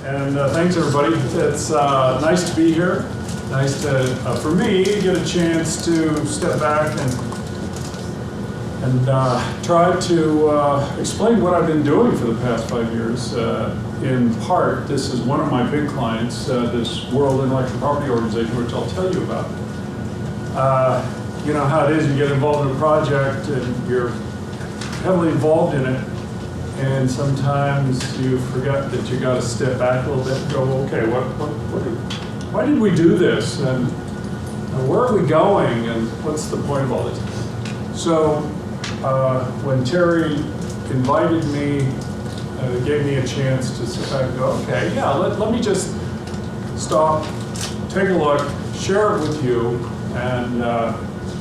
And thanks, everybody. It's nice to be here. Nice to, for me, get a chance to step back and try to explain what I've been doing for the past 5 years. In part, this is one of my big clients, this World Intellectual Property Organization, which I'll tell you about. You know how it is, you get involved in a project and you're heavily involved in it, and sometimes you forget that you got to step back a little bit and go, okay, why did we do this, and where are we going, and what's the point of all this? So when Terry invited me, it gave me a chance to sit back and go, okay, yeah, let me just stop, take a look, share it with you, and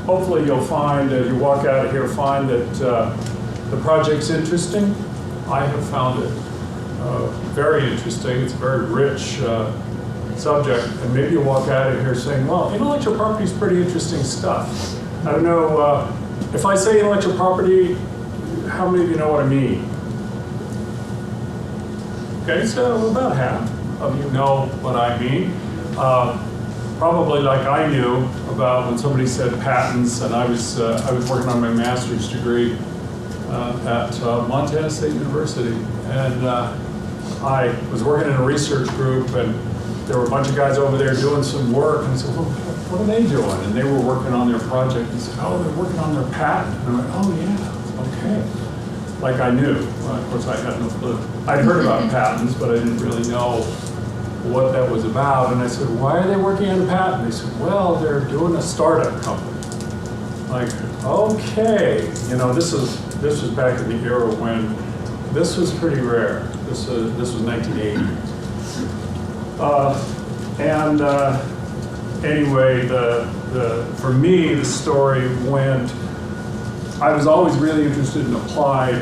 hopefully you'll find, as you walk out of here, find that the project's interesting. I have found it very interesting. It's a very rich subject, and maybe you'll walk out of here saying, well, intellectual property is pretty interesting stuff. I don't know, if I say intellectual property, how many of you know what I mean? Okay, so about half of you know what I mean. Probably like I knew about when somebody said patents, and I was working on my master's degree at Montana State University, and I was working in a research group, and there were a bunch of guys over there doing some work, and I said, well, what are they doing? And they were working on their project, and said, oh, they're working on their patent. And I went, oh yeah, okay. Like I knew. Well, of course, I had no clue. I'd heard about patents, but I didn't really know what that was about. And I said, why are they working on a patent? They said, well, they're doing a startup company. Like, okay, you know, this was back in the era when this was pretty rare. This was 1980. Anyway, for me, the story went. I was always really interested in applied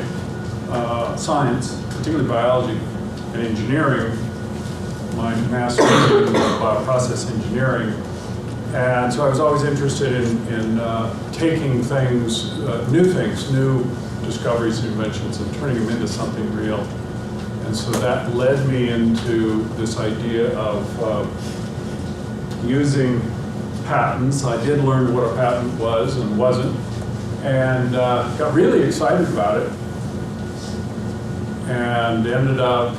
science, particularly biology and engineering. My master's in bioprocess engineering. And so I was always interested in taking things, new discoveries and inventions, and turning them into something real. And so that led me into this idea of using patents. I did learn what a patent was and wasn't, and got really excited about it, and ended up,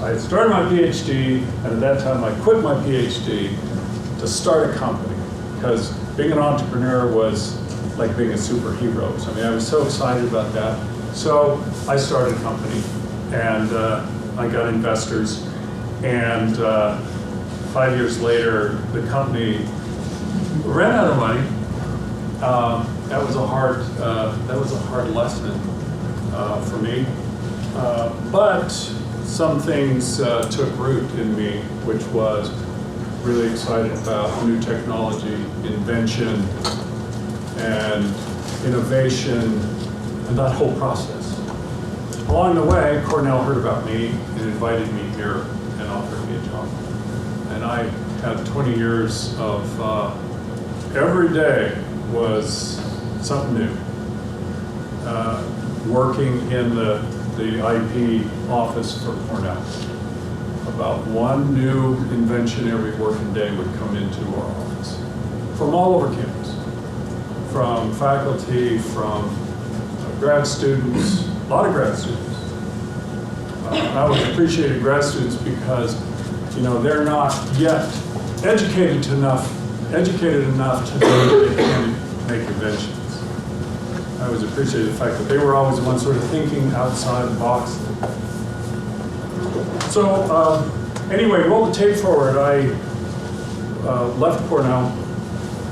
I started my PhD, and at that time I quit my PhD to start a company, because being an entrepreneur was like being a superhero. So, I mean, I was so excited about that. So I started a company, and I got investors, and 5 years later, the company ran out of money. That was a hard lesson for me, but some things took root in me, which was really excited about new technology, invention, and innovation, and that whole process. Along the way, Cornell heard about me and invited me here and offered me a job. And I had 20 years of every day was something new. Working in the IP office for Cornell. About one new invention every working day would come into our office from all over campus, from faculty, from grad students, a lot of grad students. I always appreciated grad students because, you know, they're not yet educated enough to know that they can make inventions. I always appreciated the fact that they were always the ones sort of thinking outside the box. So anyway, roll the tape forward. I left Cornell.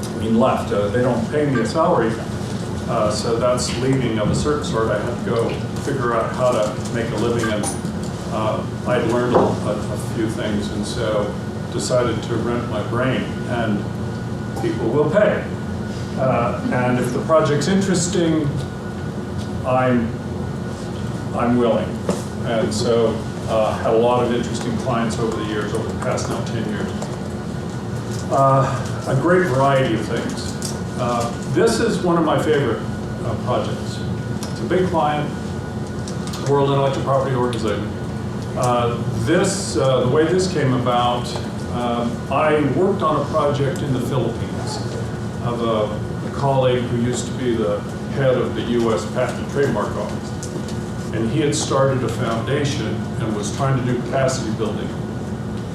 I mean, left. They don't pay me a salary, so that's leaving of a certain sort. I had to go figure out how to make a living, and I'd learned a few things, and so decided to rent my brain, and people will pay. And if the project's interesting, I'm willing. And so had a lot of interesting clients over the years, over the past now 10 years. A great variety of things. This is one of my favorite projects. It's a big client, World Intellectual Property Organization. The way this came about, I worked on a project in the Philippines of a colleague who used to be the head of the U.S. Patent and Trademark Office. And he had started a foundation and was trying to do capacity building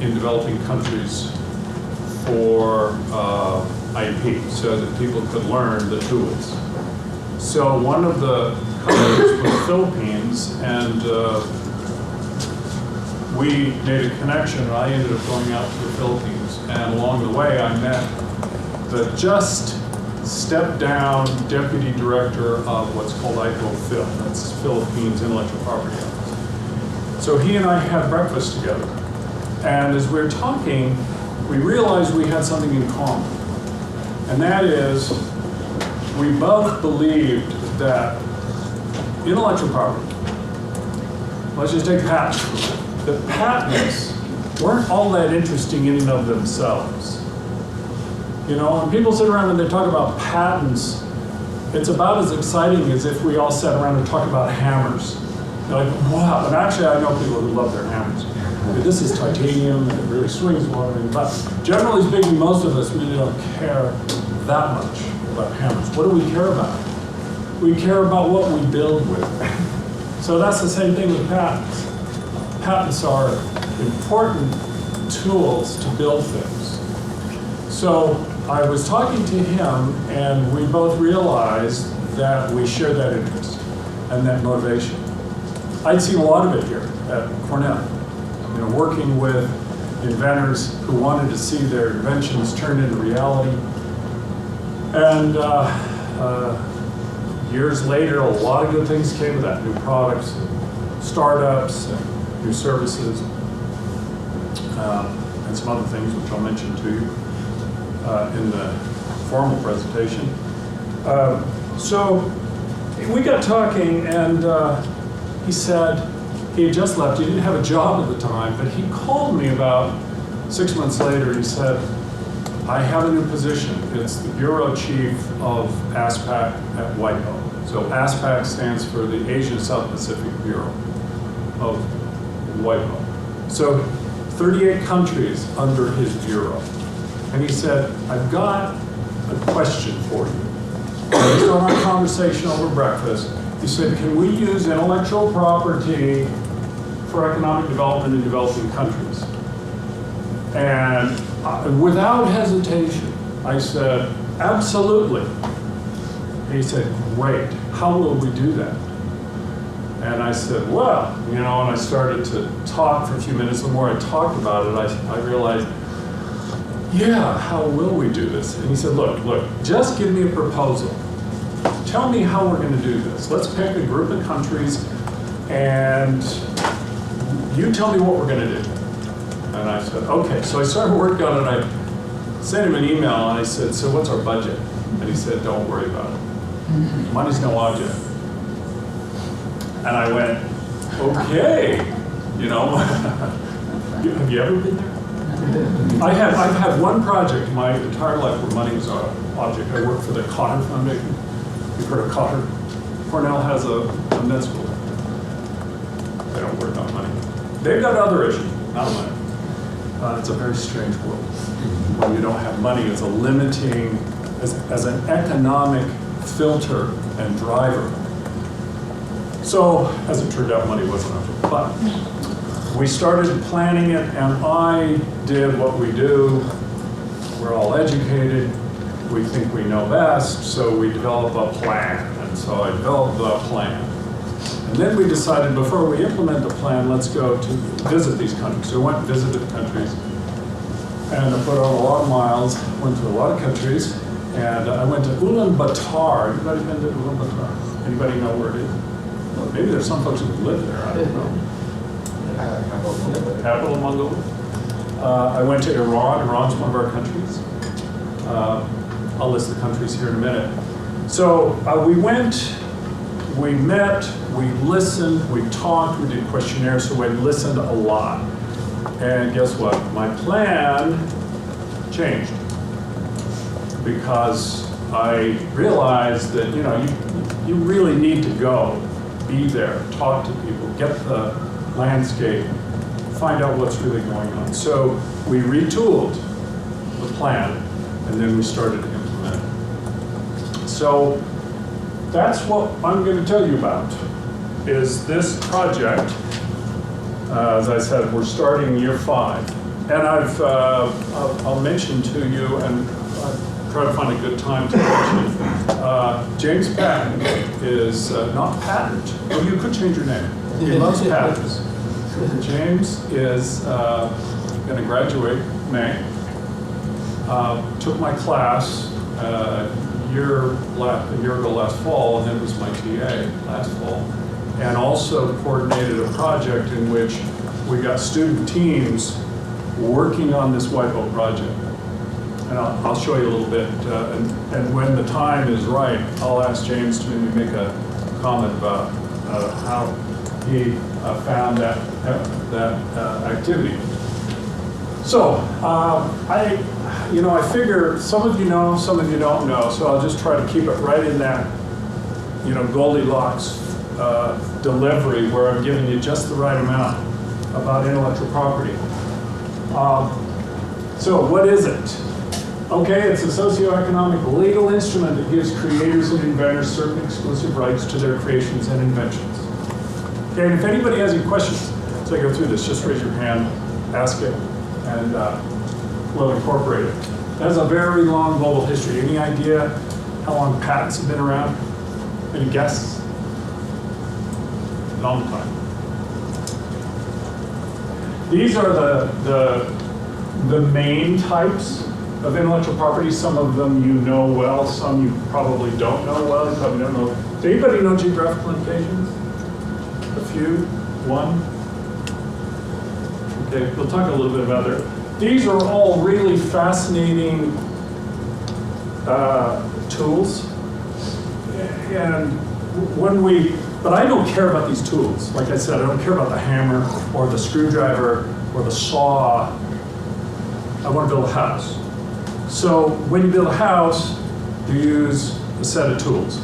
in developing countries for IP, so that people could learn the tools. So one of the countries was the Philippines, and we made a connection, and I ended up going out to the Philippines. And along the way, I met the just stepped down deputy director of what's called WIPO, that's Philippines Intellectual Property Office. So he and I had breakfast together. And as we were talking, we realized we had something in common. And that is, we both believed that intellectual property, let's just take patents. The patents weren't all that interesting in and of themselves. You know, when people sit around and they talk about patents, it's about as exciting as if we all sat around and talked about hammers. You're like, wow, and actually I know people who love their hammers. This is titanium, and it really swings well. But generally speaking, most of us really don't care that much about hammers. What do we care about? We care about what we build with. So that's the same thing with patents. Patents are important tools to build things. So I was talking to him, and we both realized that we shared that interest and that motivation. I'd seen a lot of it here at Cornell, you know, working with inventors who wanted to see their inventions turned into reality. And years later, a lot of good things came of that, new products, startups, and new services, and some other things which I'll mention to you in the formal presentation. So we got talking, and he said he had just left. He didn't have a job at the time, but he called me about 6 months later. He said, I have a new position. It's the Bureau Chief of ASPAC at WIPO. So ASPAC stands for the Asia South Pacific Bureau of WIPO. So 38 countries under his bureau. And he said, I've got a question for you. Based on our conversation over breakfast, he said, can we use intellectual property for economic development in developing countries? And without hesitation, I said, absolutely. He said, great, how will we do that? And I said, well, you know, and I started to talk for a few minutes. The more I talked about it, I realized, yeah, how will we do this? And he said, look, just give me a proposal. Tell me how we're going to do this. Let's pick a group of countries, and you tell me what we're going to do. And I said, okay. So I started working on it. I sent him an email, and I said, so what's our budget? And he said, don't worry about it. Money's no object. And I went, okay. You know, have you ever been there? I've had one project my entire life where money was an object. I worked for the Cahoon Foundation. You've heard of Cahoon? Cornell has a med school. They don't work on money. They've got other issues, not money. It's a very strange world. When you don't have money, it's a limiting, as an economic filter and driver. So, as it turned out, money wasn't enough. But we started planning it, and I did what we do. We're all educated. We think we know best, so we develop a plan. And so I developed the plan. And then we decided, before we implement the plan, let's go to visit these countries. So we went and visited the countries. And I put on a lot of miles, went to a lot of countries. And I went to Ulaanbaatar. Anybody been to Ulaanbaatar? Anybody know where it is? Well, maybe there's some folks who live there, I don't know. Capital of Mongolia. I went to Iran. Iran's one of our countries. I'll list the countries here in a minute. So we went, we met, we listened, we talked, we did questionnaires, so we listened a lot. And guess what? My plan changed because I realized that, you know, you really need to go, be there, talk to people, get the landscape, find out what's really going on. So we retooled the plan, and then we started to implement it. So that's what I'm going to tell you about, is this project. As I said, we're starting year 5. And I'll mention to you, and try to find a good time to mention, James Patton is, not Patent, well, you could change your name. He loves patents. James is going to graduate May. Took my class a year ago last fall, and then was my TA last fall. And also coordinated a project in which we got student teams working on this WIPO project. And I'll show you a little bit. And when the time is right, I'll ask James to maybe make a comment about how he found that activity. So I figure some of you know, some of you don't know. So I'll just try to keep it right in that, Goldilocks delivery, where I'm giving you just the right amount about intellectual property. So what is it? Okay, it's a socioeconomic legal instrument that gives creators and inventors certain exclusive rights to their creations and inventions. Okay, and if anybody has any questions as I go through this, just raise your hand, ask it, and we'll incorporate it. It has a very long global history. Any idea how long patents have been around? Any guesses? Long time. These are the main types of intellectual property. Some of them you know well, some you probably don't know well. You probably don't know. Does anybody know geographical indications? A few? One? Okay, we'll talk a little bit about it. These are all really fascinating tools. And but I don't care about these tools. Like I said, I don't care about the hammer or the screwdriver or the saw. I want to build a house. So when you build a house, you use a set of tools.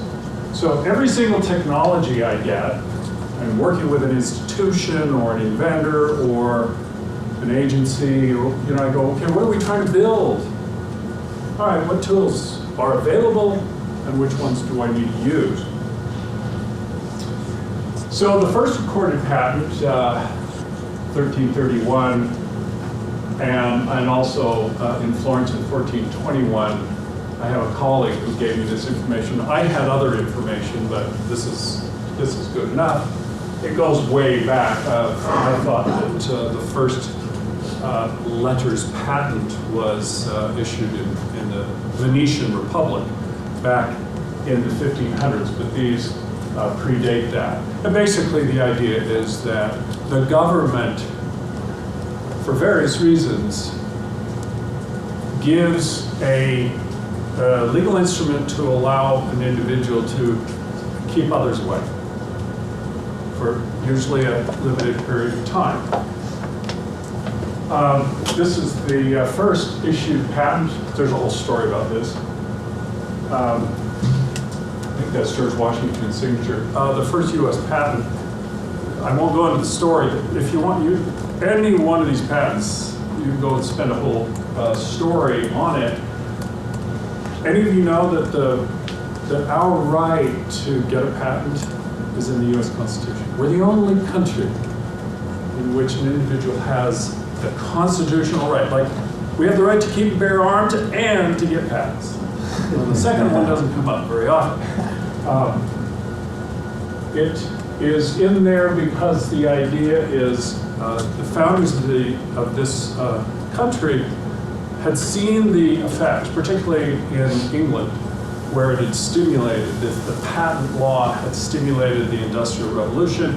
So every single technology I get, I'm working with an institution or an inventor or an agency, or, I go, okay, what are we trying to build? All right, what tools are available and which ones do I need to use? So the first recorded patent, 1331, and also in Florence in 1421, I have a colleague who gave me this information. I had other information, but this is good enough. It goes way back. I thought that the first letters patent was issued in the Venetian Republic back in the 1500s, but these predate that. And basically the idea is that the government, for various reasons, gives a legal instrument to allow an individual to keep others away for usually a limited period of time. This is the first issued patent. There's a whole story about this. I think that's George Washington's signature. The first U.S. patent, I won't go into the story, but if you want, any one of these patents, you can go and spend a whole story on it. Any of you know that our right to get a patent is in the U.S. Constitution? We're the only country in which an individual has the constitutional right. Like, we have the right to keep and bear arms and to get patents. Well, the second one doesn't come up very often. It is in there because the idea is the founders of this country had seen the effects, particularly in England, where it had stimulated, the patent law had stimulated the Industrial Revolution,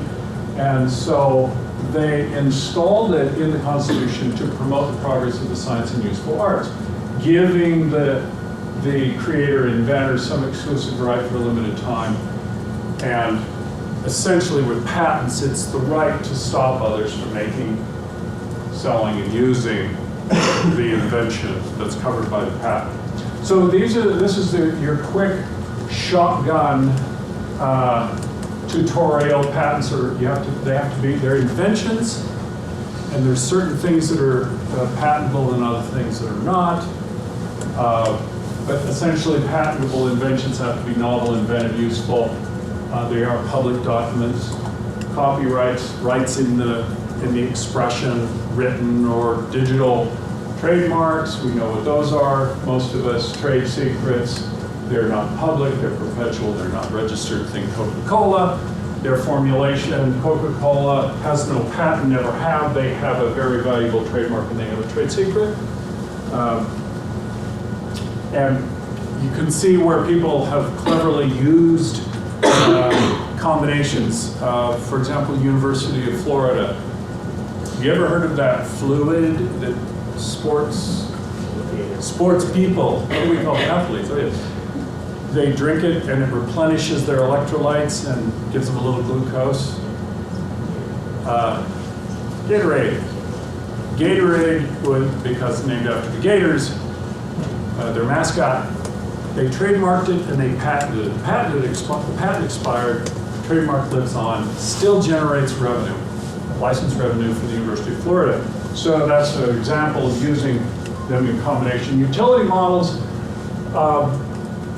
and so they installed it in the Constitution to promote the progress of the science and useful arts, giving the creator, inventor, some exclusive right for a limited time. And essentially with patents, it's the right to stop others from making, selling, and using the invention that's covered by the patent. So this is your quick shotgun tutorial. Patents are, they're inventions, And there's certain things that are patentable and other things that are not. But essentially, patentable inventions have to be novel, inventive, useful. They are public documents. Copyrights, rights in the expression, written or digital. Trademarks, we know what those are. Most of us, trade secrets, they're not public, they're perpetual, they're not registered. Think Coca-Cola. Their formulation, Coca-Cola has no patent, never have. They have a very valuable trademark and they have a trade secret. And you can see where people have cleverly used combinations. For example, University of Florida. You ever heard of that fluid that sports people, what do we call athletes? They drink it and it replenishes their electrolytes and gives them a little glucose. Gatorade. Gatorade, because it's named after the Gators, their mascot, they trademarked it and they patented it. The patent expired, trademark lives on, still generates revenue, license revenue for the University of Florida. So that's an example of using them in combination. Utility models,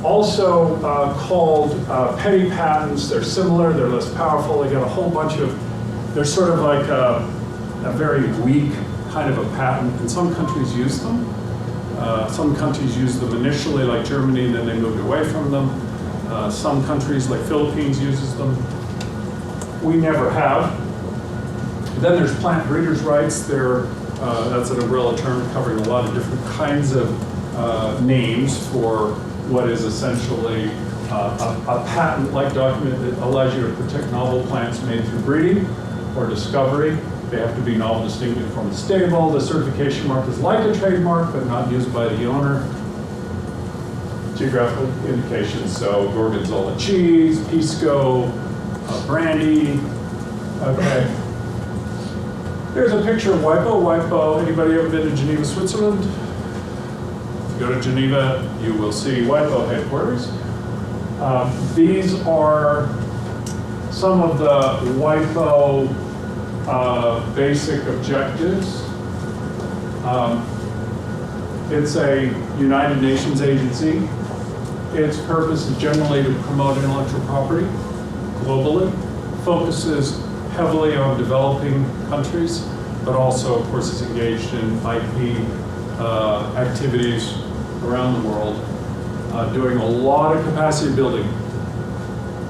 also called petty patents. They're similar, they're less powerful. They got a whole bunch of, they're sort of like a very weak kind of a patent. And some countries use them. Some countries use them initially, like Germany, and then they moved away from them. Some countries, like Philippines, uses them. We never have. Then there's plant breeders' rights. That's an umbrella term covering a lot of different kinds of names for what is essentially a patent-like document that allows you to protect novel plants made through breeding or discovery. They have to be novel, distinct, uniform, and stable. The certification mark is like a trademark, but not used by the owner. Geographical indications, so Gorgonzola cheese, Pisco, brandy. Okay. Here's a picture of WIPO. WIPO, anybody ever been to Geneva, Switzerland? If you go to Geneva, you will see WIPO headquarters. These are some of the WIPO basic objectives. It's a United Nations agency. Its purpose is generally to promote intellectual property globally, focuses heavily on developing countries, but also, of course, is engaged in IP activities around the world, doing a lot of capacity building.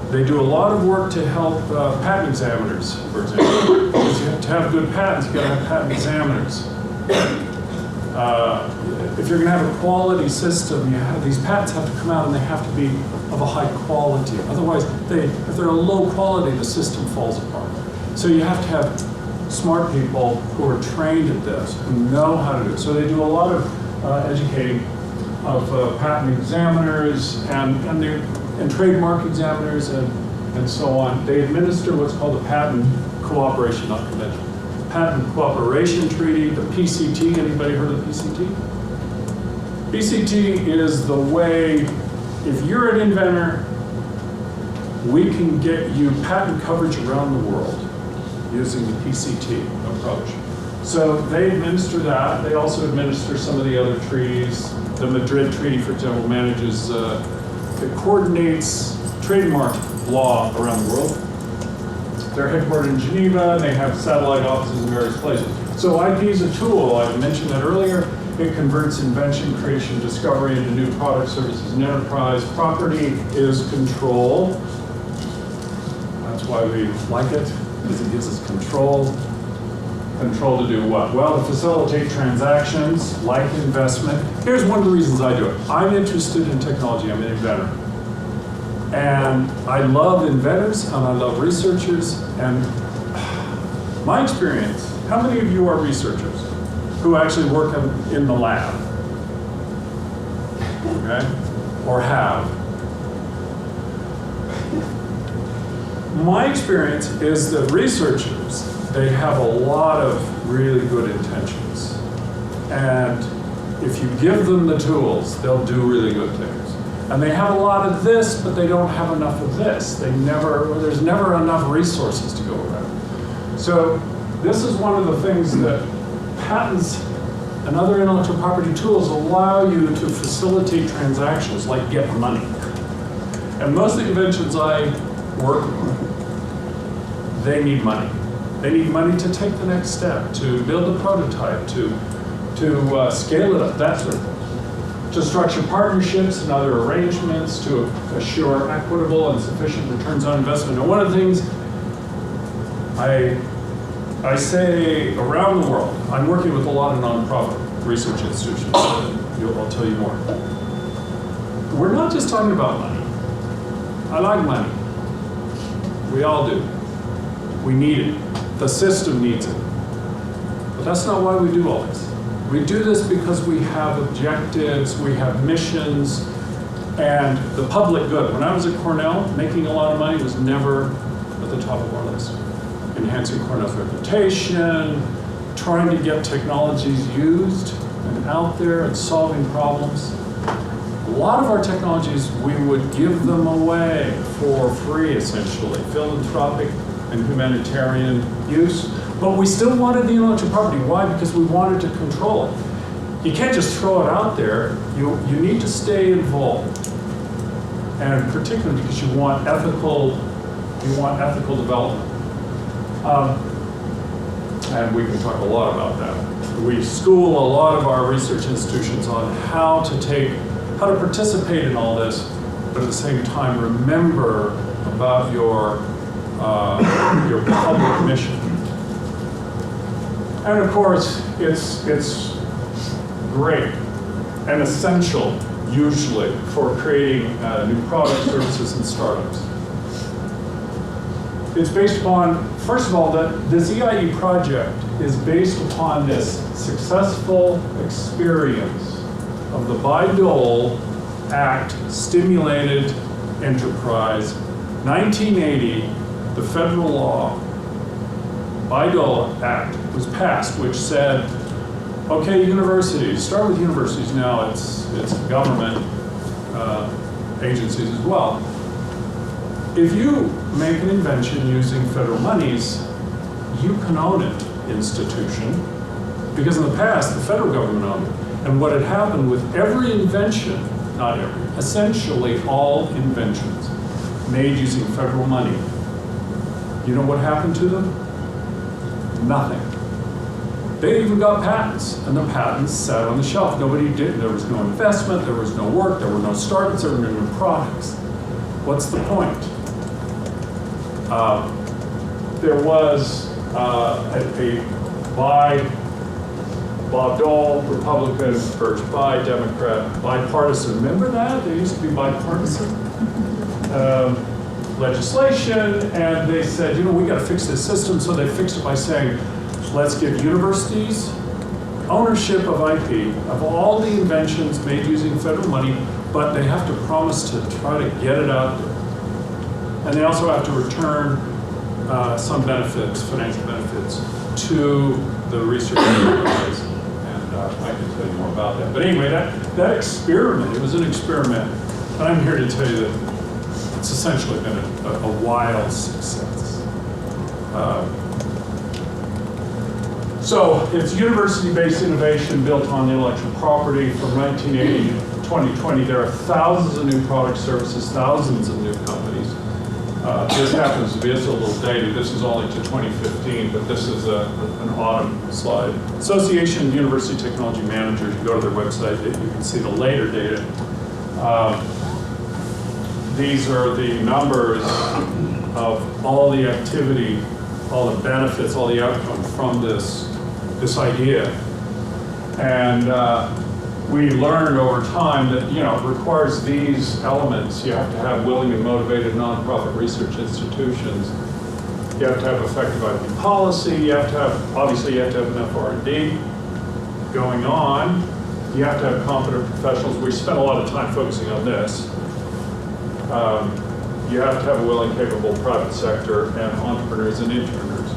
They do a lot of work to help patent examiners, for example. Because you have to have good patents, you gotta have patent examiners. If you're gonna have a quality system, these patents have to come out and they have to be of a high quality. Otherwise, if they're a low quality, the system falls apart. So you have to have smart people who are trained at this, who know how to do it. So they do a lot of educating of patent examiners and trademark examiners and so on. They administer what's called a patent cooperation, not convention. Patent Cooperation Treaty, the PCT. Anybody heard of the PCT? PCT is the way, if you're an inventor, we can get you patent coverage around the world using the PCT approach. So they administer that. They also administer some of the other treaties. The Madrid Treaty, for example, manages, it coordinates trademark law around the world. They're headquartered in Geneva. They have satellite offices in various places. So IP is a tool. I mentioned that earlier. It converts invention, creation, discovery into new products, services, and enterprise. Property is control. That's why we like it, because it gives us control. Control to do what? Well, to facilitate transactions, like investment. Here's one of the reasons I do it. I'm interested in technology. I'm an inventor. And I love inventors, and I love researchers. And my experience, how many of you are researchers who actually work in the lab? Okay? Or have? My experience is that researchers, they have a lot of really good intentions. And if you give them the tools, they'll do really good things. And they have a lot of this, but they don't have enough of this. There's never enough resources to go around. So this is one of the things that patents and other intellectual property tools allow you to facilitate transactions like get money. And most of the inventions I work on, they need money. They need money to take the next step, to build a prototype, to scale it up, that sort of thing. To structure partnerships and other arrangements, to assure equitable and sufficient returns on investment. And one of the things I say around the world, I'm working with a lot of nonprofit research institutions, I'll tell you more. We're not just talking about money. I like money. We all do. We need it. The system needs it. But that's not why we do all this. We do this because we have objectives, we have missions, and the public good. When I was at Cornell, making a lot of money was never at the top of our list. Enhancing Cornell's reputation, trying to get technologies used and out there and solving problems. A lot of our technologies, we would give them away for free, essentially, philanthropic and humanitarian use. But we still wanted the intellectual property. Why? Because we wanted to control it. You can't just throw it out there. You need to stay involved. And particularly because you want ethical development. And we can talk a lot about that. We school a lot of our research institutions on how to participate in all this, but at the same time remember about your public mission. And of course, it's great and essential usually for creating new products, services, and startups. It's based upon, first of all, that this EIE project is based upon this successful experience of the Bayh-Dole Act stimulated enterprise. 1980, the federal law, Bayh-Dole Act, was passed, which said, okay, universities, start with universities now, it's government agencies as well. If you make an invention using federal monies, you can own it, institution, because in the past, the federal government owned it. And what had happened with every invention, not every, essentially all inventions made using federal money, you know what happened to them? Nothing. They even got patents, and the patents sat on the shelf. Nobody did, there was no investment, there was no work, there were no startups, there were no new products. What's the point? There was a Bayh-Dole, Republican, urged by Democrat, bipartisan. Remember that? There used to be bipartisan legislation, and they said, we got to fix this system. So they fixed it by saying, let's give universities ownership of IP, of all the inventions made using federal money, but they have to promise to try to get it out there. And they also have to return some benefits, financial benefits, to the research enterprise. And I can tell you more about that. But anyway, that experiment, it was an experiment. And I'm here to tell you that it's essentially been a wild success. So it's university-based innovation built on intellectual property. From 1980 to 2020, there are thousands of new product services, thousands of new companies. This happens to be, it's a little dated. This is only to 2015, but this is an autumn slide. Association of University Technology Managers, you go to their website, you can see the later data. These are the numbers of all the activity, all the benefits, all the outcome from this idea. And we learned over time that it requires these elements. You have to have willing and motivated nonprofit research institutions. You have to have effective IP policy. You have to have, obviously, you have to have enough R&D going on. You have to have competent professionals. We spent a lot of time focusing on this. You have to have a willing, capable private sector and entrepreneurs and interners.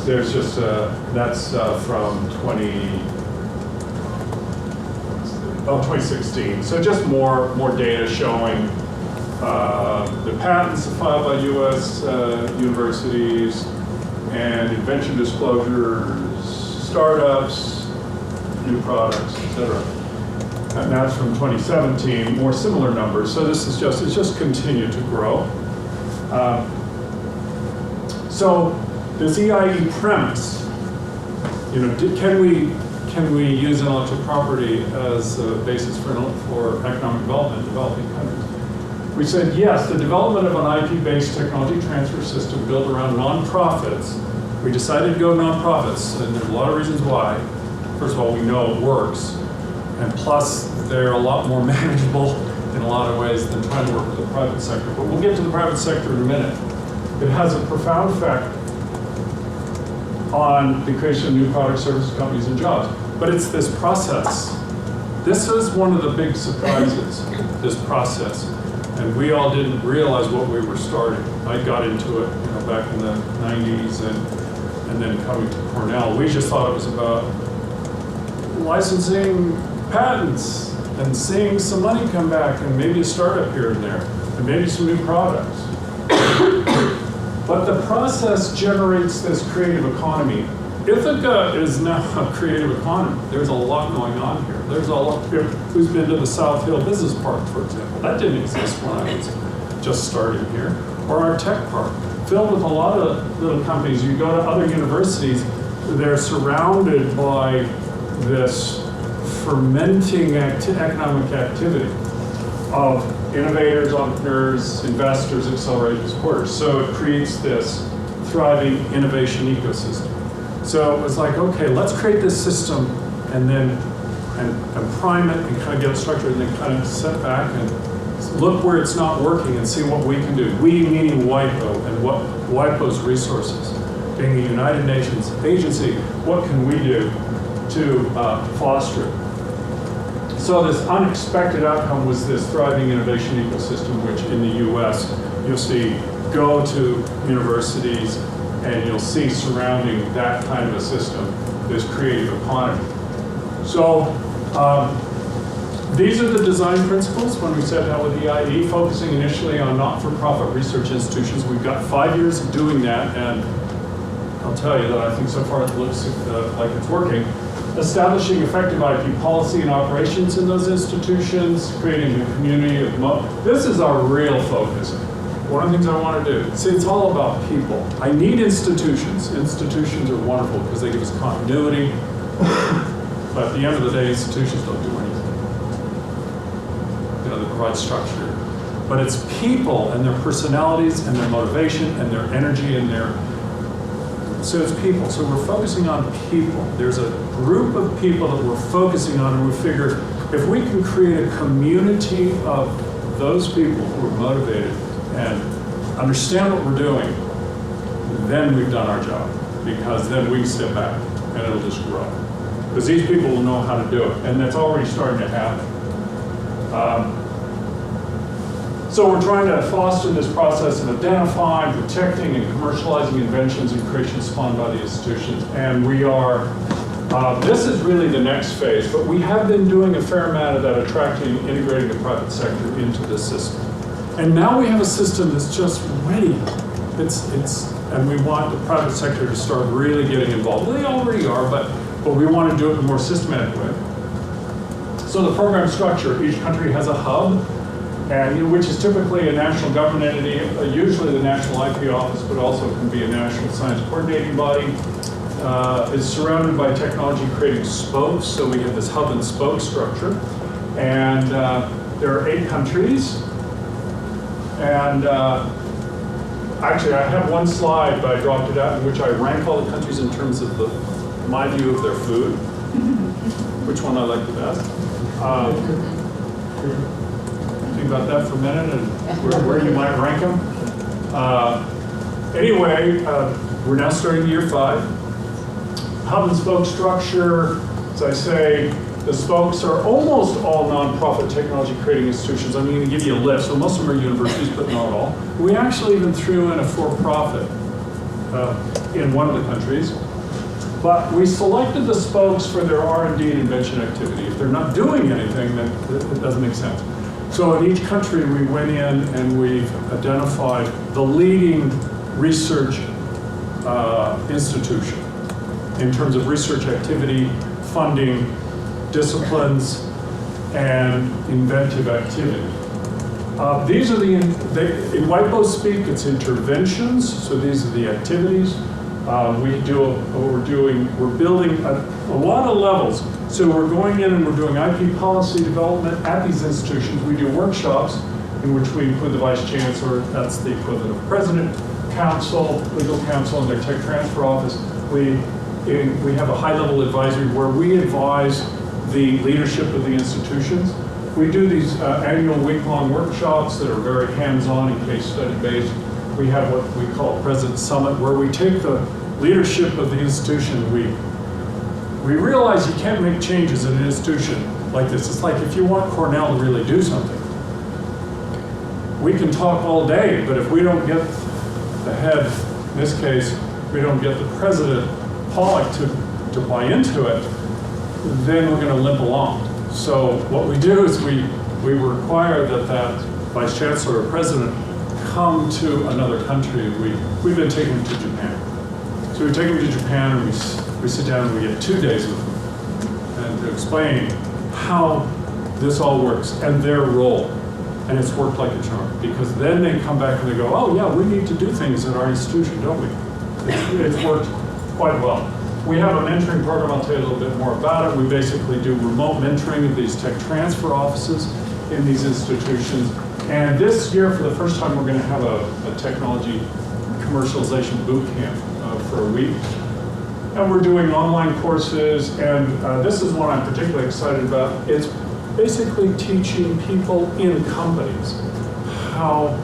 There's just, that's from 2016. So just more data showing The patents filed by U.S. universities and invention disclosures, startups, new products, etc. And that's from 2017, more similar numbers. So this is it's just continued to grow. So this EIE premise, can we use intellectual property as a basis for economic development in developing countries? We said yes, the development of an IP-based technology transfer system built around nonprofits. We decided to go nonprofits, and there's a lot of reasons why. First of all, we know it works, and plus they're a lot more manageable in a lot of ways than trying to work with the private sector. But we'll get to the private sector in a minute. It has a profound effect on the creation of new products, services, companies, and jobs. But it's this process. This is one of the big surprises, this process. And we all didn't realize what we were starting. I got into it, back in the 90s and then coming to Cornell. We just thought it was about licensing patents and seeing some money come back and maybe a startup here and there and maybe some new products. But the process generates this creative economy. Ithaca is now a creative economy. There's a lot going on here. There's a lot. Who's been to the South Hill Business Park, for example? That didn't exist when I was just starting here. Or our tech park, filled with a lot of little companies. You go to other universities, they're surrounded by this fermenting economic activity of innovators, entrepreneurs, investors, accelerators, supporters. So it creates this thriving innovation ecosystem. So it was like, okay, let's create this system and then and prime it and kind of get it structured and then kind of sit back and look where it's not working and see what we can do. We meaning WIPO and what WIPO's resources, being the United Nations agency, what can we do to foster it? So this unexpected outcome was this thriving innovation ecosystem, which in the US, you'll see go to universities and you'll see surrounding that kind of a system, this creative economy. So these are the design principles when we set out with EIE, focusing initially on not-for-profit research institutions. We've got 5 years of doing that, and I'll tell you that I think so far it looks like it's working. Establishing effective IP policy and operations in those institutions, creating a community of this is our real focus. One of the things I want to do, see, it's all about people. I need institutions. Institutions are wonderful because they give us continuity, but at the end of the day, institutions don't do anything. They provide structure. But it's people and their personalities and their motivation and their energy and so it's people. So we're focusing on people. There's a group of people that we're focusing on, and we figure if we can create a community of those people who are motivated and understand what we're doing, then we've done our job, because then we can step back and it'll just grow. Because these people will know how to do it, and that's already starting to happen. So we're trying to foster this process of identifying, protecting, and commercializing inventions and creations spawned by the institutions. And we are, this is really the next phase, but we have been doing a fair amount of that, attracting, integrating the private sector into this system. And now we have a system that's just ready. And we want the private sector to start really getting involved. They already are, but we want to do it in a more systematic way. So the program structure, each country has a hub, and which is typically a national government entity, usually the National IP Office, but also can be a national science coordinating body. Is surrounded by technology creating spokes, so we have this hub and spoke structure. And there are 8 countries. And actually, I have one slide, but I dropped it out, in which I rank all the countries in terms of my view of their food, which one I like the best. Think about that for a minute and where you might rank them. Anyway, we're now starting year 5. Hub and spoke structure, as I say, the spokes are almost all nonprofit technology creating institutions. I'm going to give you a list. So most of them are universities, but not all. We actually even threw in a for-profit in one of the countries. But we selected the spokes for their R&D and invention activity. If they're not doing anything, then it doesn't make sense. So in each country, we went in and we've identified the leading research institution in terms of research activity, funding, disciplines, and inventive activity. These are in WIPO speak, it's interventions, so these are the activities. We're building a lot of levels. So we're going in and we're doing IP policy development at these institutions. We do workshops in which we include the vice chancellor, that's the equivalent of president, counsel, legal counsel, and their tech transfer office. We have a high-level advisory where we advise the leadership of the institutions. We do these annual week-long workshops that are very hands-on and case study-based. We have what we call President Summit, where we take the leadership of the institution. We realize you can't make changes in an institution like this. It's like if you want Cornell to really do something, we can talk all day, but if we don't get the head, in this case, we don't get the president, Pollock, to buy into it, then we're going to limp along. So what we do is we require that vice chancellor or president come to another country. We've been taking them to Japan. So we take them to Japan and we sit down and we get 2 days with them and to explain how this all works and their role. And it's worked like a charm, because then they come back and they go, oh yeah, we need to do things at our institution, don't we? It's worked quite well. We have a mentoring program, I'll tell you a little bit more about it. We basically do remote mentoring of these tech transfer offices in these institutions. And this year, for the first time, we're going to have a technology commercialization boot camp for a week. And we're doing online courses, and this is one I'm particularly excited about. It's basically teaching people in companies how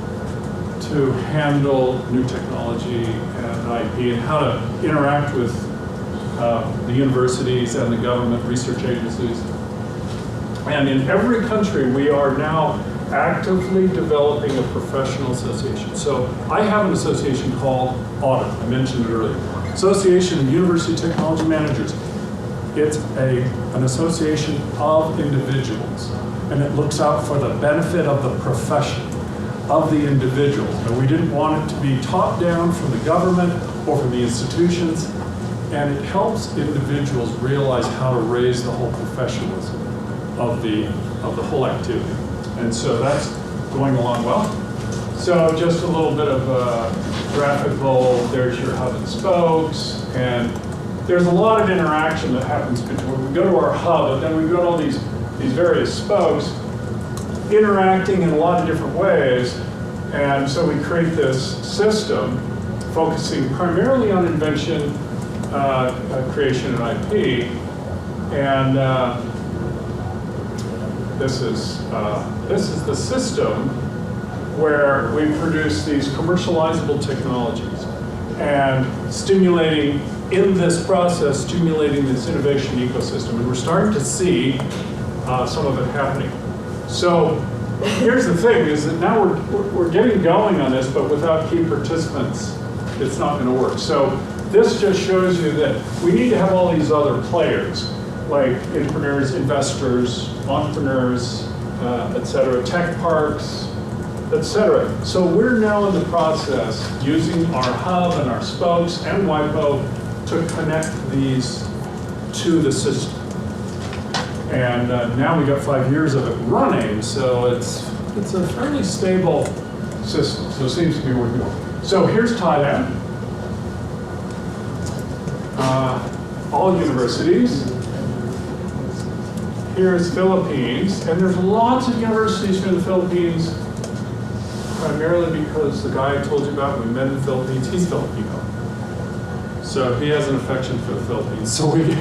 to handle new technology and IP and how to interact with the universities and the government research agencies. And in every country, we are now actively developing a professional association. So I have an association called AUDIT, I mentioned it earlier. Association of University Technology Managers. It's an association of individuals, and it looks out for the benefit of the profession, of the individuals. And we didn't want it to be top down from the government or from the institutions, and it helps individuals realize how to raise the whole professionalism of the whole activity. And so that's going along well. So just a little bit of graphical, there's your hub and spokes, and there's a lot of interaction that happens between, we go to our hub, and then we've got all these various spokes interacting in a lot of different ways. And so we create this system focusing primarily on invention, creation, and IP. And this is the system where we produce these commercializable technologies and stimulating, in this process, stimulating this innovation ecosystem. And we're starting to see some of it happening. So here's the thing, is that now we're getting going on this, but without key participants, it's not going to work. So this just shows you that we need to have all these other players, like entrepreneurs, investors, entrepreneurs, et cetera, tech parks, et cetera. So we're now in the process using our hub and our spokes and WIPO to connect these to the system. And now we got 5 years of it running, so it's a fairly stable system. So it seems to be working well. So here's Thailand. All universities. Here's Philippines, and there's lots of universities from the Philippines, primarily because the guy I told you about, we met in the Philippines, he's Filipino. So he has an affection for the Philippines. So we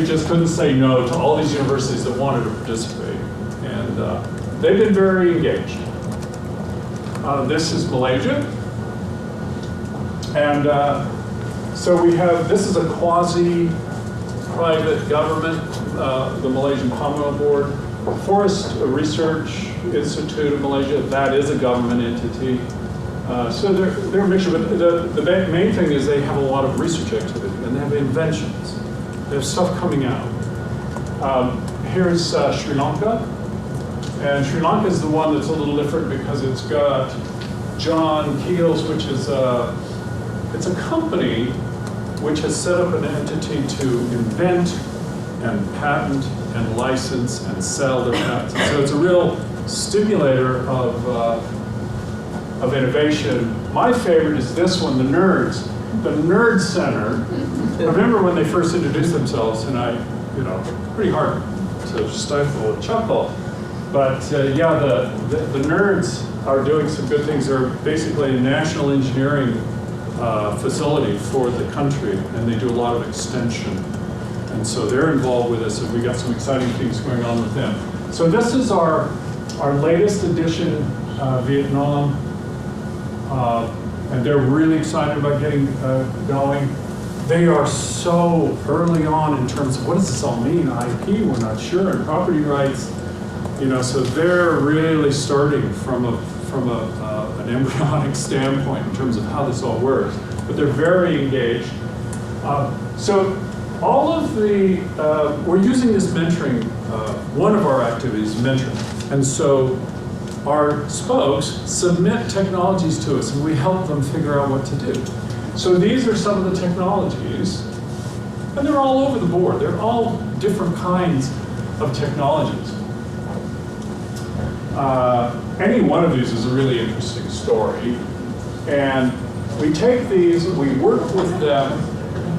just couldn't say no to all these universities that wanted to participate. And they've been very engaged. This is Malaysia. And so we have, this is a quasi-private government, the Malaysian Commonwealth Board. Forest Research Institute of Malaysia, that is a government entity. So they're a mixture, but the main thing is they have a lot of research activity and they have inventions. They have stuff coming out. Here's Sri Lanka. And Sri Lanka is the one that's a little different because it's got John Keels, which is it's a company which has set up an entity to invent and patent and license and sell their patents. So it's a real stimulator of innovation. My favorite is this one, the Nerds. The Nerd Center. I remember when they first introduced themselves, and pretty hard to stifle a chuckle. But yeah, the Nerds are doing some good things. They're basically a national engineering facility for the country, and they do a lot of extension. And so they're involved with us, and we got some exciting things going on with them. So this is our latest edition, Vietnam, and they're really excited about getting going. They are so early on in terms of what does this all mean? IP, we're not sure, and property rights. So they're really starting from an embryonic standpoint in terms of how this all works. But they're very engaged. So all of the, we're using this mentoring, one of our activities, mentoring. And so our spokes submit technologies to us and we help them figure out what to do. So these are some of the technologies, and they're all over the board. They're all different kinds of technologies. Any one of these is a really interesting story. And we take these, we work with them,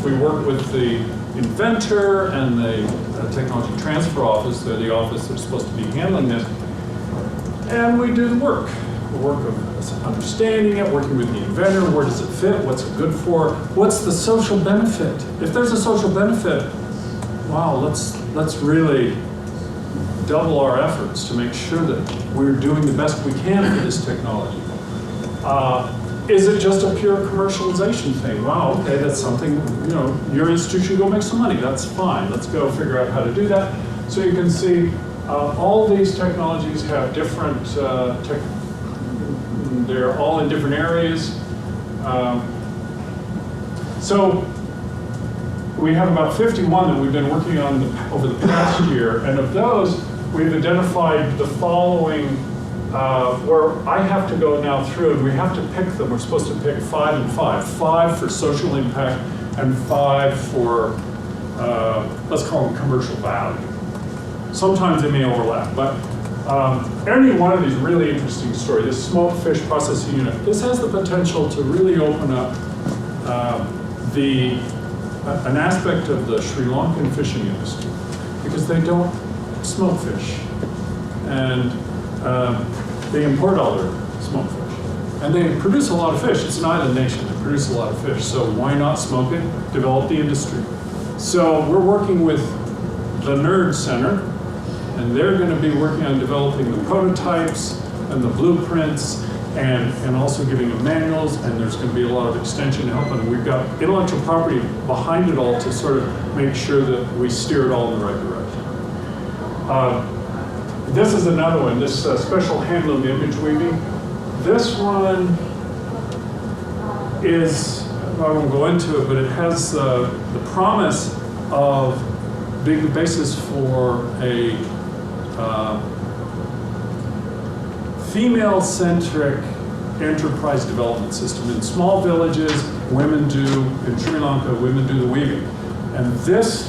we work with the inventor and the technology transfer office, they're the office that's supposed to be handling this, and we do the work. The work of understanding it, working with the inventor, where does it fit, what's it good for, what's the social benefit? If there's a social benefit, wow, let's really double our efforts to make sure that we're doing the best we can for this technology. Is it just a pure commercialization thing? Wow, okay, that's something, your institution go make some money, that's fine. Let's go figure out how to do that. So you can see all these technologies have different, they're all in different areas. So we have about 51 that we've been working on over the past year, and of those, we've identified the following, where I have to go now through, and we have to pick them. We're supposed to pick 5 and 5. 5 for social impact, and 5 for, let's call them commercial value. Sometimes they may overlap, but any one of these really interesting stories, this smoked fish processing unit, this has the potential to really open up an aspect of the Sri Lankan fishing industry, because they don't smoke fish, and they import all their smoked fish, and they produce a lot of fish. It's an island nation, they produce a lot of fish, so why not smoke it, develop the industry? So we're working with the Nerd Center, and they're going to be working on developing the prototypes and the blueprints, and also giving them manuals, and there's going to be a lot of extension to help them. We've got intellectual property behind it all to sort of make sure that we steer it all in the right direction. This is another one, this special handloom image weaving. This one is, I won't go into it, but it has the promise of being the basis for a female-centric enterprise development system. In small villages, women do, in Sri Lanka, women do the weaving. And this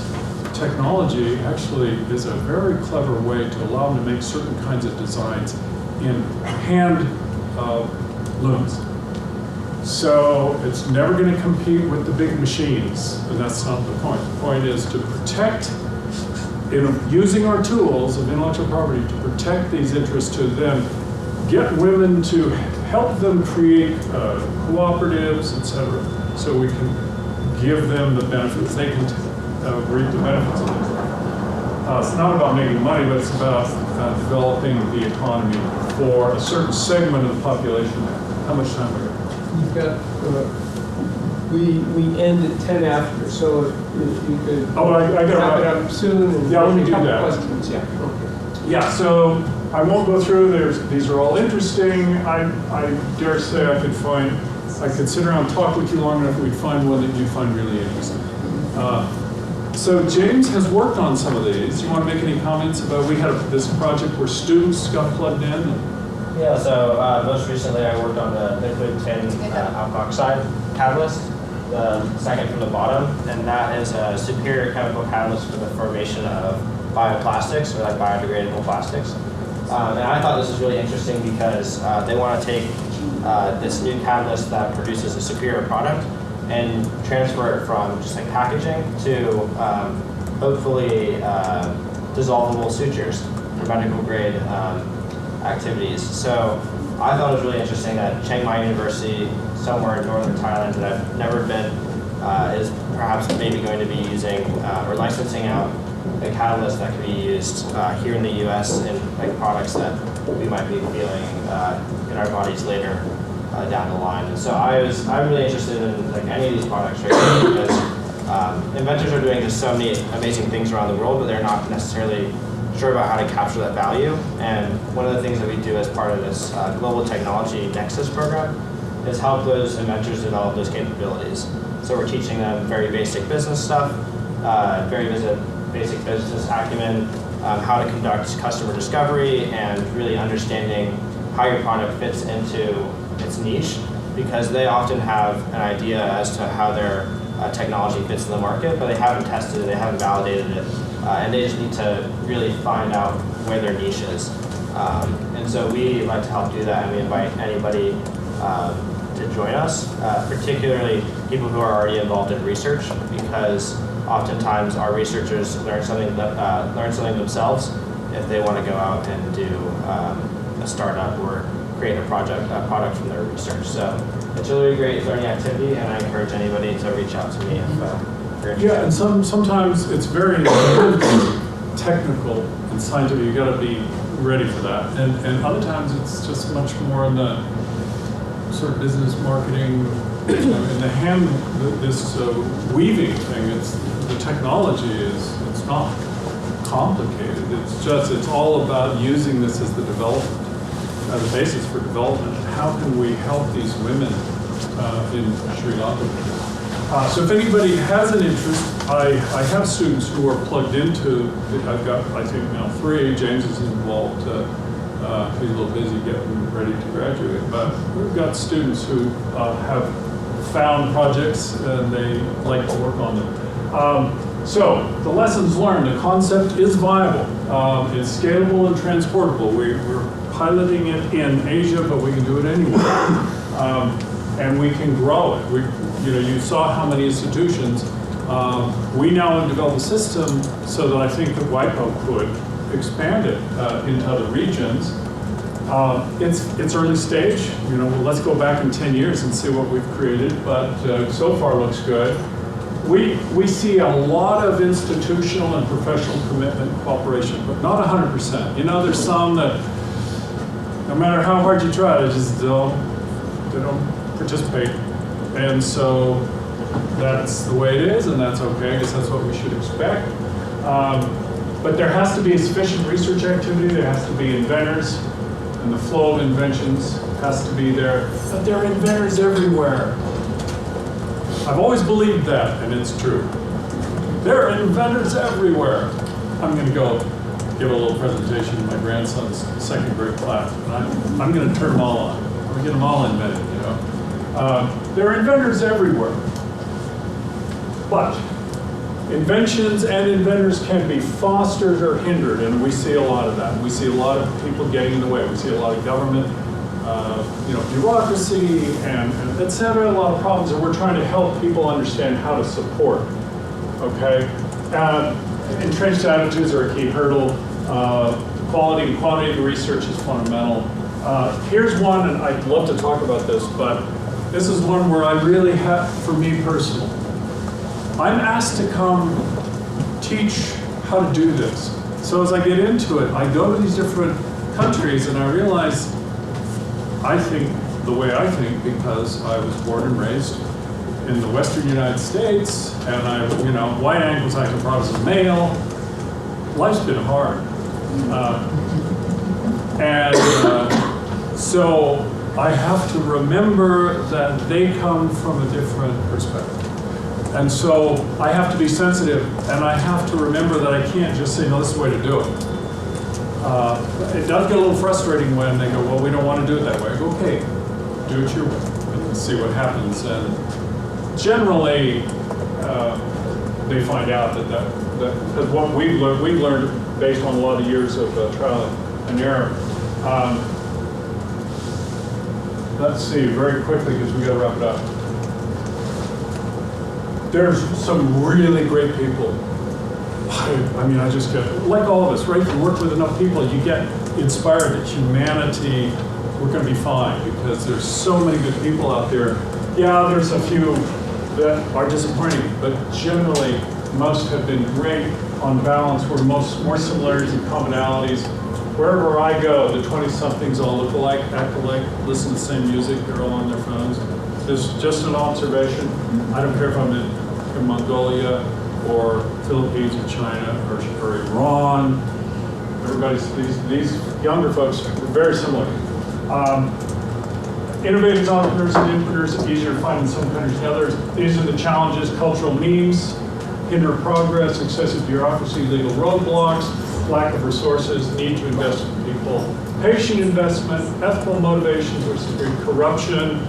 technology actually is a very clever way to allow them to make certain kinds of designs in hand looms. So it's never going to compete with the big machines, and that's not the point. The point is to protect, using our tools of intellectual property to protect these interests, to then get women to help them create cooperatives, etc., so we can give them the benefits. They can reap the benefits of this. It's not about making money, but it's about developing the economy for a certain segment of the population. How much time we got? You've got, we end at 10 after, so if you could I gotta wrap it up soon and yeah, let me a do couple that. questions. Yeah. Okay. Yeah, so I won't go through, these are all interesting. I dare say I could sit around and talk with you long enough, we'd find one that you find really interesting. So James has worked on some of these. You want to make any comments about, we had this project where students got plugged in? Yeah, so most recently I worked on the liquid tin alkoxide catalyst, the second from the bottom, and that is a superior chemical catalyst for the formation of bioplastics, or like biodegradable plastics. And I thought this was really interesting because they want to take this new catalyst that produces a superior product and transfer it from just like packaging to hopefully dissolvable sutures for medical grade activities. So I thought it was really interesting that Chiang Mai University, somewhere in northern Thailand that I've never been, is perhaps maybe going to be using or licensing out a catalyst that can be used here in the US in like products that we might be feeling in our bodies later down the line. And so I'm really interested in like any of these products right now because inventors are doing just so many amazing things around the world, but they're not necessarily sure about how to capture that value. And one of the things that we do as part of this Global Technology Nexus program is help those inventors develop those capabilities. So we're teaching them very basic business stuff, very basic business acumen, how to conduct customer discovery, and really understanding how your product fits into its niche, because they often have an idea as to how their technology fits in the market, but they haven't tested it, they haven't validated it, and they just need to really find out where their niche is. And so we like to help do that, and we invite anybody to join us, particularly people who are already involved in research, because oftentimes our researchers learn something themselves if they want to go out and do a startup or create a product from their research. So it's a really great learning activity, and I encourage anybody to reach out to me if you're interested. Yeah, and sometimes it's very technical and scientific. You got to be ready for that. And other times it's just much more in the sort of business marketing, in the hand, this weaving thing. The technology it's not complicated. It's all about using this as the development, as a basis for development. And how can we help these women in Sri Lanka? So if anybody has an interest, I have students who are plugged into, I've got, I think now 3, James is involved, he's a little busy getting ready to graduate, but we've got students who have found projects and they like to work on them. So the lessons learned, the concept is viable, it's scalable and transportable. We're piloting it in Asia, but we can do it anywhere. And we can grow it. You saw how many institutions. We now have developed a system so that I think that WIPO could expand it into other regions. It's early stage. Let's go back in 10 years and see what we've created, but so far looks good. We see a lot of institutional and professional commitment and cooperation, but not 100%. There's some that no matter how hard you try, they don't participate. And so that's the way it is, and that's okay. I guess that's what we should expect. But there has to be sufficient research activity, there has to be inventors, and the flow of inventions has to be there. But there are inventors everywhere. I've always believed that, and it's true. There are inventors everywhere. I'm going to go give a little presentation to my grandson's second grade class, and I'm going to turn them all on. I'm going to get them all invented, There are inventors everywhere. But inventions and inventors can be fostered or hindered, and we see a lot of that. We see a lot of people getting in the way. We see a lot of government, bureaucracy, and et cetera, a lot of problems, and we're trying to help people understand how to support, okay? Entrenched attitudes are a key hurdle. Quality and quantity of research is fundamental. Here's one, and I'd love to talk about this, but this is one where I really have, for me personally, I'm asked to come teach how to do this. So as I get into it, I go to these different countries and I realize I think the way I think because I was born and raised in the Western United States, and white Anglo-Saxon Protestant male. Life's been hard. So I have to remember that they come from a different perspective. And so I have to be sensitive, and I have to remember that I can't just say, no, this is the way to do it. It does get a little frustrating when they go, well, we don't want to do it that way. I go, okay, do it your way, and see what happens. And generally, they find out that what we've learned based on a lot of years of trial and error. Let's see, very quickly, because we got to wrap it up. There's some really great people. I mean, I just get, like all of us, right? You work with enough people, you get inspired that humanity, we're going to be fine, because there's so many good people out there. Yeah, there's a few that are disappointing, but generally, most have been great on balance. We're more similarities and commonalities. Wherever I go, the 20-somethings all look alike, act alike, listen to the same music, they're all on their phones. There's just an observation. I don't care if I'm in Mongolia or Philippines or China or Iran. Everybody's, these younger folks are very similar. Innovators, entrepreneurs, and innovators are easier to find in some countries than others. These are the challenges: cultural memes hinder progress, excessive bureaucracy, legal roadblocks, lack of resources, need to invest in people, patient investment, ethical motivations versus corruption.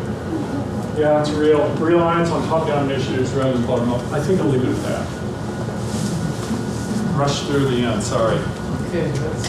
Yeah, it's real. Reliance on top-down initiatives rather than bottom-up. I think I'll leave it at that. Rush through the end, sorry. Okay, that's.